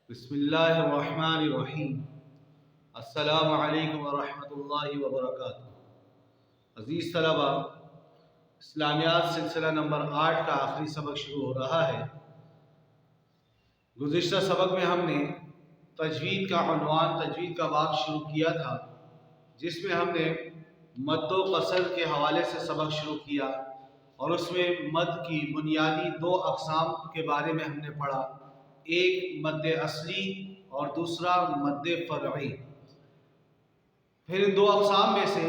بسم اللہ الرحمن الرحیم۔ السلام علیکم ورحمۃ اللہ وبرکاتہ۔ عزیز طلبہ، اسلامیات سلسلہ نمبر 8 کا آخری سبق شروع ہو رہا ہے۔ گزشتہ سبق میں ہم نے تجوید کا عنوان، تجوید کا باب شروع کیا تھا، جس میں ہم نے مد و قصر کے حوالے سے سبق شروع کیا اور اس میں مد کی بنیادی 2 اقسام کے بارے میں ہم نے پڑھا، ایک مد اصلی اور دوسرا مد فرعی۔ پھر ان 2 اقسام میں سے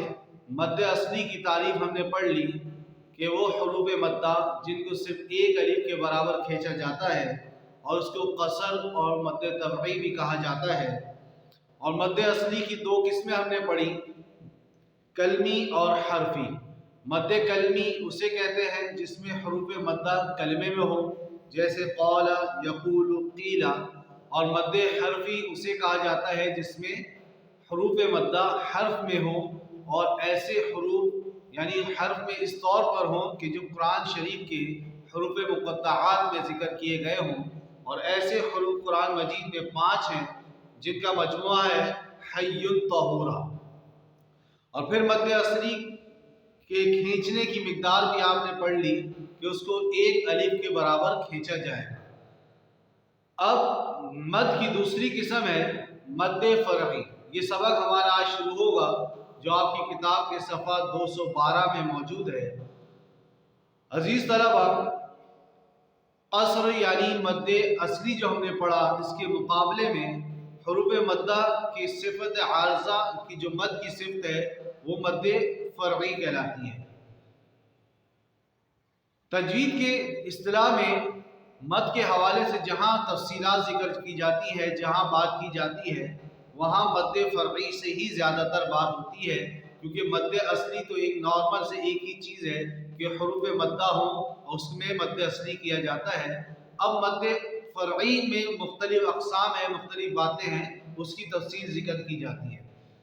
مد اصلی کی تعریف ہم نے پڑھ لی کہ وہ حروف مدہ جن کو صرف ایک الف کے برابر کھینچا جاتا ہے اور اس کو قصر اور مد طبعی بھی کہا جاتا ہے۔ اور مد اصلی کی 2 قسمیں ہم نے پڑھی، کلمی اور حرفی۔ مد کلمی اسے کہتے ہیں جس میں حروف مدہ کلمے میں ہو، جیسے قال، یقول، قیل، اور مد حرفی اسے کہا جاتا ہے جس میں حروف مدہ حرف میں ہو اور ایسے حروف یعنی حرف میں اس طور پر ہوں کہ جو قرآن شریف کے حروف مقطعات میں ذکر کیے گئے ہوں، اور ایسے حروف قرآن مجید میں 5 ہیں جن کا مجموعہ ہے حی طہورا۔ اور پھر مد اصلی کے کھینچنے کی مقدار بھی آپ نے پڑھ لی کہ اس کو ایک الف کے برابر کھینچا جائے۔ اب مد کی دوسری قسم ہے مد فرعی۔ یہ سبق ہمارا آج شروع ہوگا جو آپ کی کتاب کے صفحہ 212 میں موجود ہے۔ عزیز طلبہ، قصر یعنی مد اصلی جو ہم نے پڑھا، اس کے مقابلے میں حروف مدہ کی صفت عارضہ کی جو مد کی صفت ہے وہ مد فرعی کہلاتی ہے۔ تجوید کے اصطلاح میں مد کے حوالے سے جہاں تفصیلات ذکر کی جاتی ہے، جہاں بات کی جاتی ہے، وہاں مد فرعی سے ہی زیادہ تر بات ہوتی ہے، کیونکہ مد اصلی تو ایک نارمل سے ایک ہی چیز ہے کہ حروف مدہ ہوں اور اس میں مد اصلی کیا جاتا ہے۔ اب مد فرعی میں مختلف اقسام ہیں، مختلف باتیں ہیں، اس کی تفصیل ذکر کی جاتی ہے۔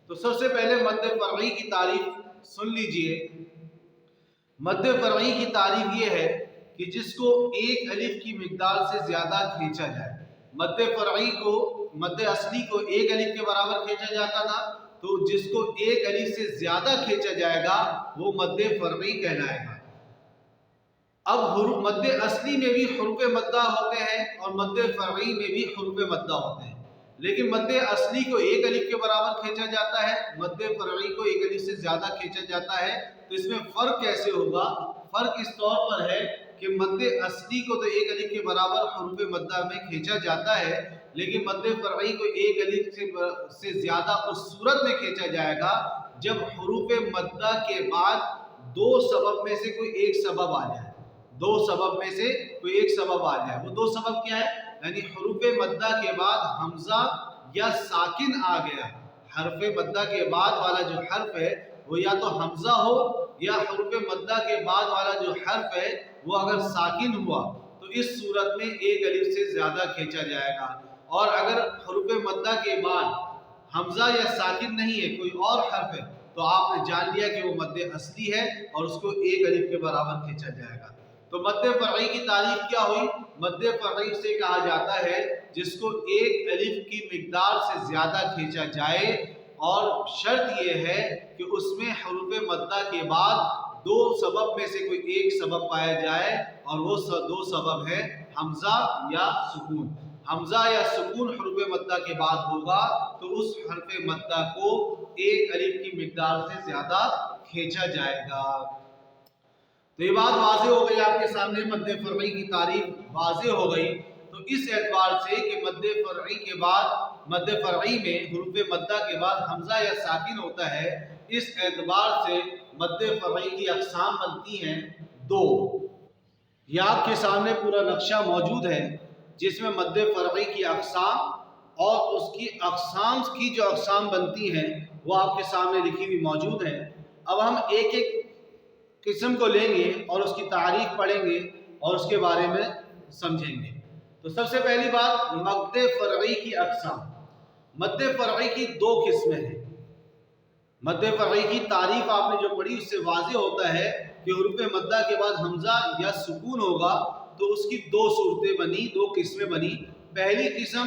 تو سب سے پہلے مد فرعی کی تعریف سن لیجئے۔ مد فرعی کی تعریف یہ ہے کہ جس کو ایک الف کی مقدار سے زیادہ کھینچا جائے۔ مد فرعی کو، مد اصلی کو ایک الف کے برابر کھینچا جاتا تھا، تو جس کو ایک الف سے زیادہ کھینچا جائے گا وہ مد فرعی کہلائے گا۔ اب مد اصلی میں بھی حروف مدہ ہوتے ہیں اور مد فرعی میں بھی حروف مدہ ہوتے ہیں، لیکن مد اصلی کو ایک الف کے برابر کھینچا جاتا ہے، مد فرعی کو ایک الف سے زیادہ کھینچا جاتا ہے۔ تو اس میں فرق کیسے ہوگا؟ فرق اس طور پر ہے کہ مد اصلی کو تو ایک الف کے برابر حروف مدہ میں کھینچا جاتا ہے، لیکن مد فرعی کو ایک الف سے زیادہ اس صورت میں کھینچا جائے گا جب حروف مدہ کے بعد 2 سبب میں سے کوئی ایک سبب آ جائے۔ 2 سبب میں سے کوئی ایک سبب آ جائے۔ وہ 2 سبب کیا ہے؟ یعنی حروف مدہ کے بعد حمزہ یا ساکن آ گیا۔ حرف مدہ کے بعد والا جو حرف ہے وہ یا تو حمزہ ہو یا حروف مدہ کے بعد والا جو حرف ہے وہ اگر ساکن ہوا تو اس صورت میں ایک الف سے زیادہ کھینچا جائے گا، اور اگر حروف مدہ کے بعد حمزہ یا ساکن نہیں ہے، کوئی اور حرف ہے، تو آپ نے جان لیا کہ وہ مد اصلی ہے اور اس کو ایک الف کے برابر کھینچا جائے گا۔ تو مد فرعی کی تعریف کیا ہوئی؟ مد فرعی سے کہا جاتا ہے جس کو ایک الف کی مقدار سے زیادہ کھینچا جائے، اور شرط یہ ہے کہ اس میں حروف مدہ کے بعد 2 سبب میں سے کوئی ایک سبب پایا جائے، اور وہ 2 سبب ہے حمزہ یا سکون۔ حمزہ یا سکون حروف مدہ کے بعد ہوگا تو اس حرف مدہ کو ایک الف کی مقدار سے زیادہ کھینچا جائے گا۔ تو یہ بات واضح ہو گئی آپ کے سامنے، مد فرعی کی تعریف واضح ہو گئی۔ تو اس اعتبار سے کہ مد فرعی کے بعد، مد فرعی میں حروف مدہ کے بعد حمزہ یا ساکن ہوتا ہے، اس اعتبار سے مد فرعی کی اقسام بنتی ہیں 2۔ یہ آپ کے سامنے پورا نقشہ موجود ہے جس میں مد فرعی کی اقسام اور اس کی اقسام کی جو اقسام بنتی ہیں وہ آپ کے سامنے لکھی ہوئی موجود ہیں۔ اب ہم ایک ایک قسم کو لیں گے اور اس کی تعریف پڑھیں گے اور اس کے بارے میں سمجھیں گے۔ تو سب سے پہلی بات، مد فرعی کی اقسام۔ مد فرعی کی 2 قسمیں ہیں۔ مد فرعی کی تعریف آپ نے جو پڑھی اس سے واضح ہوتا ہے کہ حروف مدہ کے بعد حمزہ یا سکون ہوگا تو اس کی 2 صورتیں بنی، 2 قسمیں بنی۔ پہلی قسم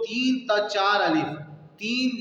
3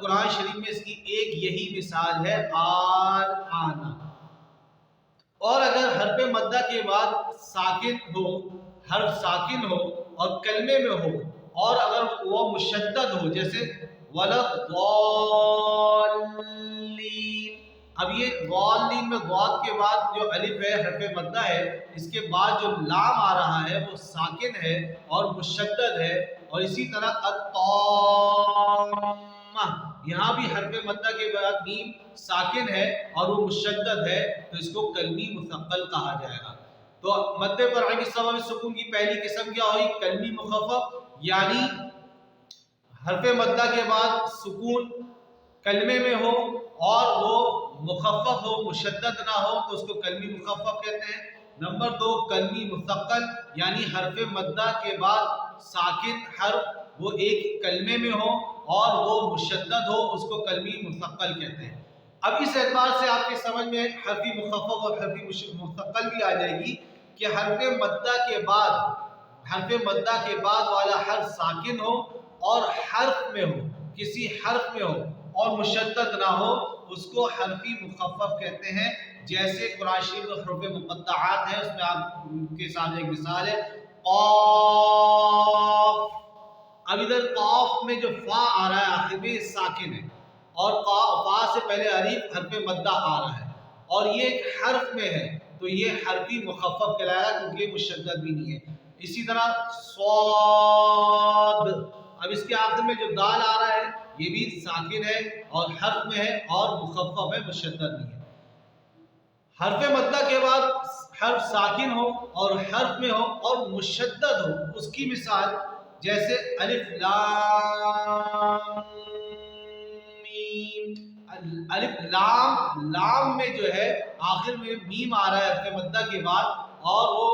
قرآن شریف میں اس کی ایک یہی مثال ہے آل آنا۔ اور اگر حرف مدہ کے بعد ساکن ہو، حرف ساکن ہو اور کلمے میں ہو، اور اگر وہ مشدد ہو جیسے وَلَضَّالِّينَ، اب یہ ضالین میں ضاد کے بعد جو الف ہے حرف مدہ ہے، اس کے بعد جو لام آ رہا ہے وہ ساکن ہے اور مشدد ہے، اور اسی طرح الطامہ، یہاں بھی حرف مدہ کے بعد میم ساکن ہے اور وہ مشدد ہے، تو اس کو کلمی مثقل کہا جائے گا۔ تو مد فرعی بسبب سکون کی پہلی قسم کیا ہوئی؟ کلمی مخفف، یعنی حرف مدہ کے بعد سکون کلمے میں ہو اور وہ مخفف ہو، مشدد نہ ہو، تو اس کو کلمی مخفف کہتے ہیں۔ نمبر 2 کلمی مثقل، یعنی حرف مدہ کے بعد ساکن حرف وہ ایک کلمے میں ہو اور وہ مشدد ہو، اس کو کلمی مثقل کہتے ہیں۔ اب اس اعتبار سے آپ کے سمجھ میں حرفی مخفف اور حرفی مثقل بھی آ جائے گی کہ حرف مدہ کے بعد والا حرف ساکن ہو اور حرف میں ہو، کسی حرف میں ہو اور مشدد نہ ہو، اس کو حرفی مخفف کہتے ہیں۔ جیسے قرآن شریف میں حروف مقطعات ہیں، اس میں آپ کے سامنے ایک مثال ہے قاف۔ اب ادھر قاف میں جو فا آ رہا ہے آخر میں یہ ساکن ہے، اور فا سے پہلے الف حرف مدہ آ رہا ہے اور یہ ایک حرف میں ہے، تو یہ حرفی مخفف کہلائے گا کیونکہ یہ مشدد بھی نہیں ہے۔ اسی طرح صاد، اب اس کے آخر میں جو دال آ رہا ہے یہ بھی ساکن ہے اور حرف میں ہے اور مخفف ہے، مشدد نہیں ہے۔ حرف مدہ کے بعد حرف ساکن ہو اور حرف میں ہو اور مشدد ہو، اس کی مثال جیسے الف لام میم۔ الف لام میں جو ہے آخر میں میم آ رہا ہے حرف مدہ کے بعد اور وہ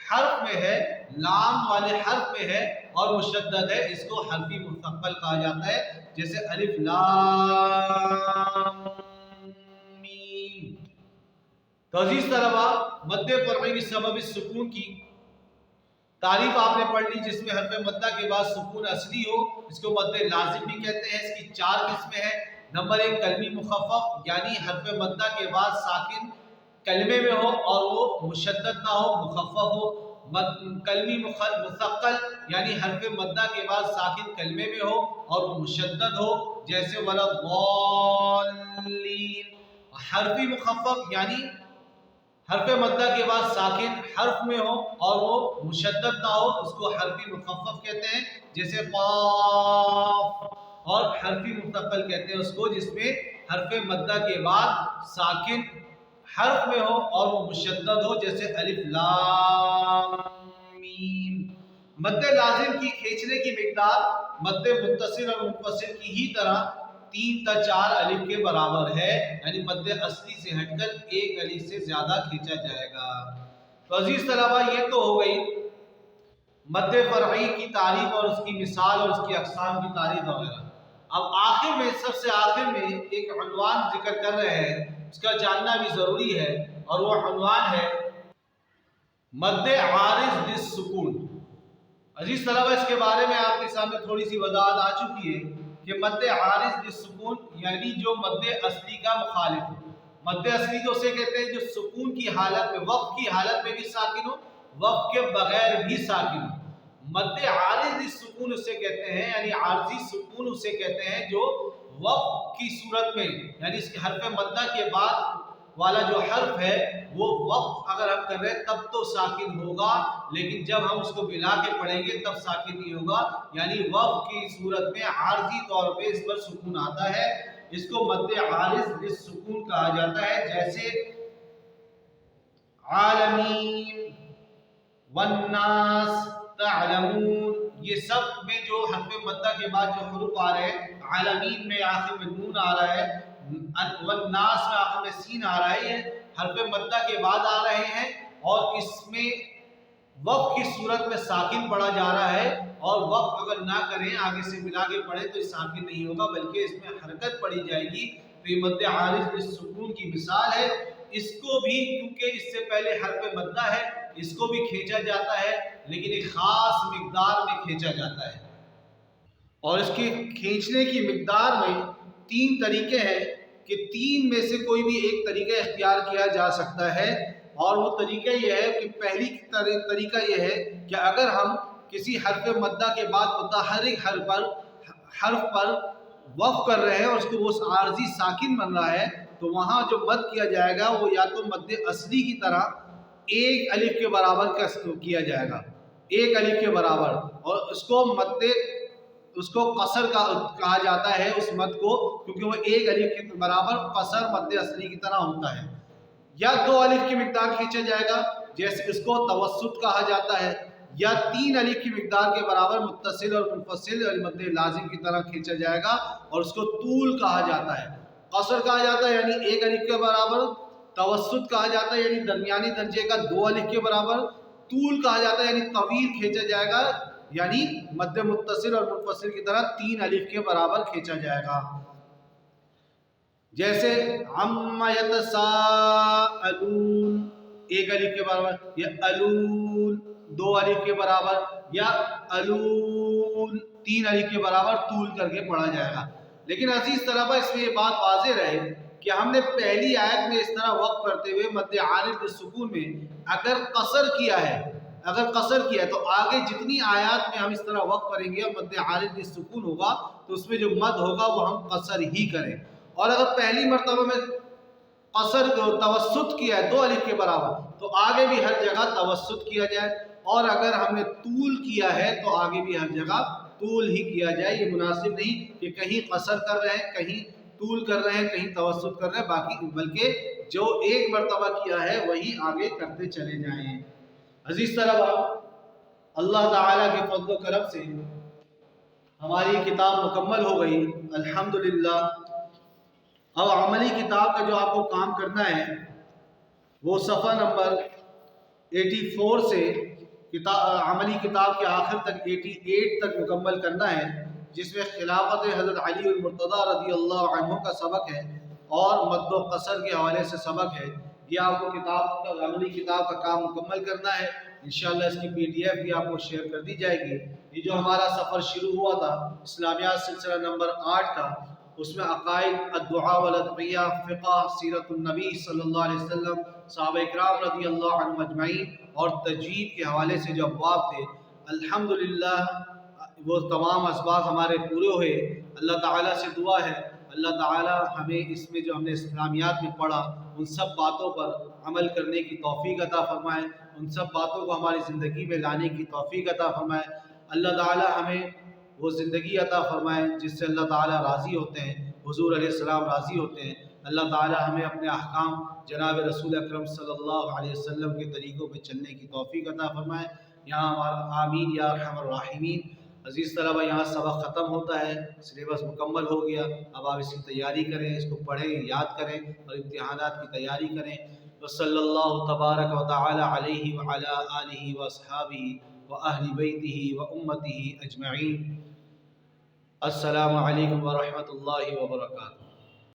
حرف میں ہے، لام والے حرف میں ہے اور مشدد ہے، اس کو حرفی مثقل کہا جاتا ہے۔ جیسے الف لام میم۔ تو عزیز طلباء، مد فرعی بسبب سکون کی تعریف آپ نے پڑھ لی، جس میں حرف مدہ کے بعد سکون اصلی ہو، اس کو مد لازم بھی کہتے ہیں۔ اس کی 4 قسمیں ہیں۔ نمبر 1 کلمی مخفف، یعنی حرف مدہ کے بعد ساکن کلمے میں ہو اور وہ مشدد نہ ہو، مخفف ہو۔ کلمی مثقل، یعنی حرف مدہ کے بعد ساکن کلمے میں ہو اور وہ مشدد ہو، جیسے وَلَضَّالِّينَ۔ حرفی مخفف، یعنی حرف مدہ کے بعد ساکن حرف میں ہو اور وہ مشدد نہ ہو، اس کو حرفی مخفف کہتے ہیں، جیسے قاف۔ اور حرفی مثقل کہتے ہیں اس کو جس میں حرف مدہ کے بعد ساکن حرف میں ہو اور وہ مشدد ہو، جیسے الف لام میم۔ مد لازم کی کھینچنے کی مقدار مد متصل اور منفصل کی ہی طرح 3 تا 4 الف کے برابر ہے، یعنی مد اصلی سے ہٹ کر 1 الف سے زیادہ کھینچا جائے گا۔ تو عزیز طلباء، یہ تو ہو گئی مد فرعی کی تعریف اور اس کی مثال اور اس کی اقسام کی تعریف وغیرہ۔ اب آخر میں، سب سے آخر میں ایک عنوان ذکر کر رہے ہیں، اس کا جاننا بھی ضروری ہے، اور وہ عنوان ہے مد عارض للسکون۔ عزیز طلباء، اس کے بارے میں آپ کے سامنے تھوڑی سی وضاحت آ چکی ہے کہ مد عارض للسکون یعنی جو مد اصلی کا مخالف ہو۔ مد اصلی تو اسے کہتے ہیں جو سکون کی حالت میں، وقف کی حالت میں بھی ساکن ہو، وقف کے بغیر بھی ساکن ہو۔ مد عارض للسکون اسے کہتے ہیں، یعنی عارضی سکون اسے کہتے ہیں جو وقف کی صورت میں، یعنی اس کے حرف مدہ کے بعد والا جو حرف ہے وہ وقف اگر ہم کر رہے ہیں تب تو ساکن ہوگا، لیکن جب ہم اس کو ملا کے پڑھیں گے تب ساکن نہیں ہوگا، یعنی وقف کی صورت میں عارضی طور پہ اس پر سکون آتا ہے، اس کو مد عارض للسکون کہا جاتا ہے۔ جیسے عالمین، والناس، تعلمون، یہ سب میں جو حرف مدہ کے بعد جو حروف آ رہے ہیں، عالمین میں آخر میں نون آ رہا ہے، والناس میں آخر میں سین آ رہا ہے، یہ حرف مدہ کے بعد آ رہے ہیں اور اس میں وقف کی صورت میں ساکن پڑھا جا رہا ہے، اور وقف اگر نہ کریں آگے سے ملا کے پڑھیں تو یہ ساکن نہیں ہوگا بلکہ اس میں حرکت پڑھی جائے گی، تو یہ مد عارض للسکون کی مثال ہے۔ اس کو بھی کیونکہ اس سے پہلے حرف مدہ ہے، اس کو بھی کھینچا جاتا ہے لیکن ایک خاص مقدار میں کھینچا جاتا ہے، اور اس کے کھینچنے کی مقدار میں 3 طریقے ہیں کہ 3 میں سے کوئی بھی ایک طریقہ اختیار کیا جا سکتا ہے، اور وہ طریقہ یہ ہے کہ پہلی طریقہ یہ ہے کہ اگر ہم کسی حرف مدہ کے بعد متحرک حرف پر وقف کر رہے ہیں اور اس کو وہ عارضی ساکن بن رہا ہے تو وہاں جو مد کیا جائے گا وہ یا تو مد اصلی کی طرح 1 الف کے برابر کیا جائے گا، 1 الف کے برابر، اور اس کو قصر کہا جاتا ہے اس مد کو، کیونکہ وہ 1 الف کے برابر قصر مد اصلی کی طرح ہوتا ہے۔ یا 2 الف کی مقدار کھینچا جائے گا جیسے اس کو توسط کہا جاتا ہے، یا 3 الف کی مقدار کے برابر متصل اور منفصل مد لازم کی طرح کھینچا جائے گا اور اس کو طول کہا جاتا ہے۔ قصر کہا جاتا ہے یعنی 1 الف کے برابر، توسط کہا جاتا ہے یعنی درمیانی درجے کا 2 الف کے برابر، طول کہا جاتا ہے یعنی طویل کھینچا جائے گا یعنی مد متصل اور منفصل کی طرح 3 الف کے برابر کھینچا جائے گا۔ جیسے عما یتساءلون 1 الف کے برابر، یا الون 2 الف کے برابر، یا الون 3 الف کے برابر طول کر کے پڑھا جائے گا۔ لیکن عزیز طلبہ اس میں یہ بات واضح رہے کہ ہم نے پہلی آیت میں اس طرح وقف کرتے ہوئے مد عارض بالسکون میں اگر قصر کیا ہے تو آگے جتنی آیات میں ہم اس طرح وقف کریں گے اور مد عارض بالسکون ہوگا تو اس میں جو مد ہوگا وہ ہم قصر ہی کریں، اور اگر پہلی مرتبہ میں قصر توسط کیا ہے 2 الف کے برابر تو آگے بھی ہر جگہ توسط کیا جائے، اور اگر ہم نے طول کیا ہے تو آگے بھی ہر جگہ طول ہی کیا جائے۔ یہ مناسب نہیں کہ کہیں قصر کر رہے ہیں، کہیں طول کر رہے ہیں، کہیں توسط کر رہے ہیں، باقی بلکہ جو ایک مرتبہ کیا ہے وہی آگے کرتے چلے جائیں۔ عزیز طلبہ، اللہ تعالیٰ کے فضل و کرم سے ہماری کتاب مکمل ہو گئی الحمدللہ۔ اب عملی کتاب کا جو آپ کو کام کرنا ہے وہ صفحہ نمبر 84 سے عملی کتاب کے آخر تک 88 تک مکمل کرنا ہے، جس میں خلافت حضرت علی المرتضیٰ رضی اللہ عنہ کا سبق ہے اور مد و قصر کے حوالے سے سبق ہے۔ یہ آپ کو عملی کتاب کا کام مکمل کرنا ہے، انشاءاللہ اس کی PDF بھی آپ کو شیئر کر دی جائے گی۔ یہ جو ہمارا سفر شروع ہوا تھا اسلامیات سلسلہ نمبر 8 کا، اس میں عقائد، الدعاء والادعیہ، فقہ، سیرت النبی صلی اللہ علیہ وسلم، صحابہ اکرام رضی اللہ عنہم اجمعین اور تجوید کے حوالے سے جو ابواب تھے الحمدللہ وہ تمام اسباق ہمارے پورے ہوئے۔ اللہ تعالیٰ سے دعا ہے اللہ تعالیٰ ہمیں اس میں جو ہم نے اسلامیات میں پڑھا ان سب باتوں پر عمل کرنے کی توفیق عطا فرمائے، ان سب باتوں کو ہماری زندگی میں لانے کی توفیق عطا فرمائے۔ اللہ تعالیٰ ہمیں وہ زندگی عطا فرمائے جس سے اللہ تعالیٰ راضی ہوتے ہیں، حضور علیہ السلام راضی ہوتے ہیں۔ اللہ تعالیٰ ہمیں اپنے احکام جناب رسول اکرم صلی اللہ علیہ وسلم کے طریقوں پہ چلنے کی توفیق عطا فرمائے۔ یہاں ہمارا آمین یا ارحم الراحمین۔ عزیز طلبہ، یہاں سبق ختم ہوتا ہے، سلیبس مکمل ہو گیا، اب آپ اس کی تیاری کریں، اس کو پڑھیں، یاد کریں اور امتحانات کی تیاری کریں۔ وصلی اللہ تبارک و تعالی علیہ وعلی آلہ واصحابہ واہل بیتہ وامتہ اجمعین۔ السلام علیکم ورحمۃ اللہ وبرکاتہ۔